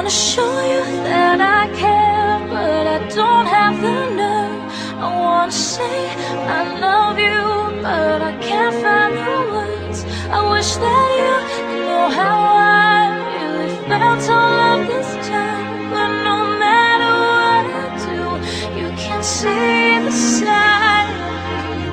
wanna show you that I care, but I don't have the nerve. I wanna say I love you, but I can't find the words. I wish that you know how I really felt all of this time. But no matter what I do, you can't see the sign.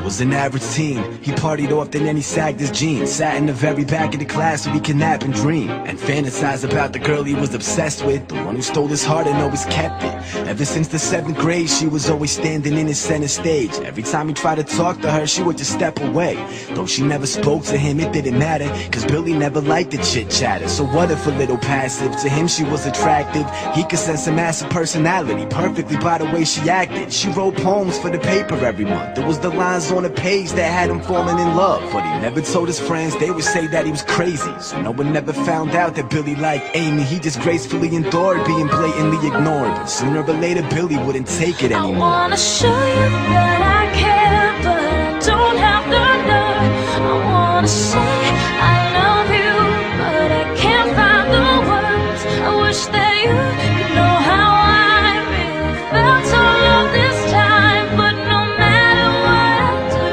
Was an average teen. He partied often and he sagged his jeans. Sat in the very back of the class so he could nap and dream and fantasize about the girl he was obsessed with, the one who stole his heart and always kept it. Ever since the 7th grade, she was always standing in his center stage. Every time he tried to talk to her, she would just step away. Though she never spoke to him, it didn't matter, cause Billy never liked the chit-chatter. So what if a little passive? To him she was attractive. He could sense a massive personality perfectly by the way she acted. She wrote poems for the paper every month. There was the lines on the page that had him falling in love, but he never told his friends. They would say that he was crazy, so no one ever found out that Billy liked Amy. He just gracefully endured being blatantly ignored, but sooner or later Billy wouldn't take it anymore. I wanna show you that I care, but I don't have the nerve. I wanna say I love you, but I can't find the words. I wish that you could know how I really felt all of this time. But no matter what I do,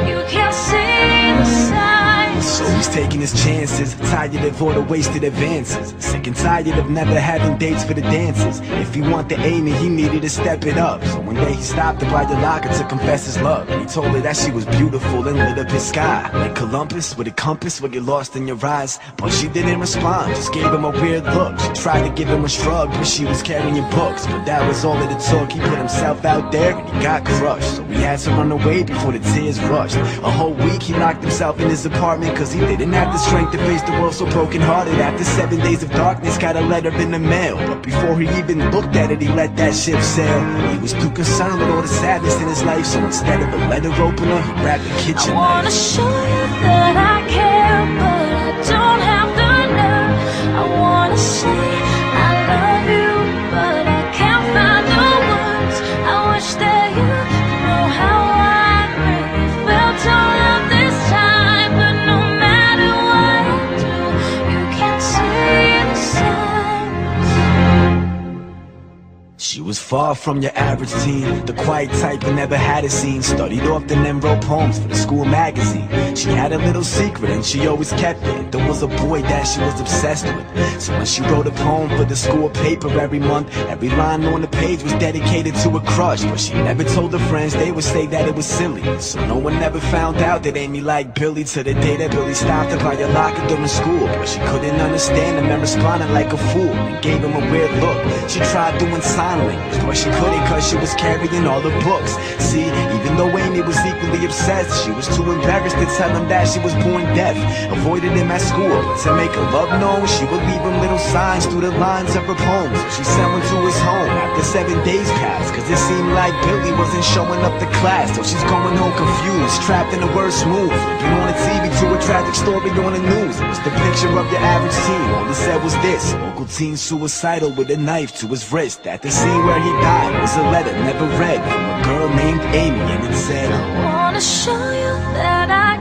you can't see the signs. So he's taking his chances, tired of all the wasted advances, sick and tired of never having dates for the dances. If he wanted Amy, he needed to step it up. So one day he stopped her by the locker to confess his love, and he told her that she was beautiful and lit up his sky like Columbus with a compass would get lost in your eyes. But she didn't respond, just gave him a weird look. She tried to give him a shrug, but she was carrying books. But that was all that it took. He put himself out there and he got crushed, so he had to run away before the tears rushed. A whole week he locked himself in his apartment, cause he didn't have the strength to face the world so broken hearted. After 7 days of darkness, got a letter in the mail, but before he even looked at it, he let that ship sail. He was too concerned with all the sadness in his life, so instead of a letter opener, he grabbed a kitchen knife. I wanna show you that I care, but I don't have the nerve. I wanna say I love you, but I can't find the words. I wish that you know how I really felt all of this time. But no matter what I do, you can't see the signs. She was far from your average teen, the quiet type who never had a scene. Studied often and wrote poems for the school magazine. She had a little secret and she always kept it. There was a boy that she was obsessed with, so when she wrote a poem for the school paper every month, every line on the page was dedicated to a crush. But she never told her friends, they would say that it was silly, so no one ever found out that Amy liked Billy, till the day that Billy stopped her by your locker during school. But she couldn't understand him and responded like a fool and gave him a weird look. She tried doing sign language, but she couldn't cause she was carrying all the books. See, even though Amy was equally obsessed, she was too embarrassed to tell him that she was born deaf. Avoided him at school, but to make her love known, she would leave him little signs through the lines of her poems. She sent one to his home after 7 days passed, cause it seemed like Billy wasn't showing up to class. So she's going home confused, trapped in the worst mood, flipping on the TV to a tragic story on the news. It was the picture of your average teen. All it said was this: local teen suicidal with a knife to his wrist. At the scene where he died was a letter never read from a girl named Amy, and it said, I wanna show you that I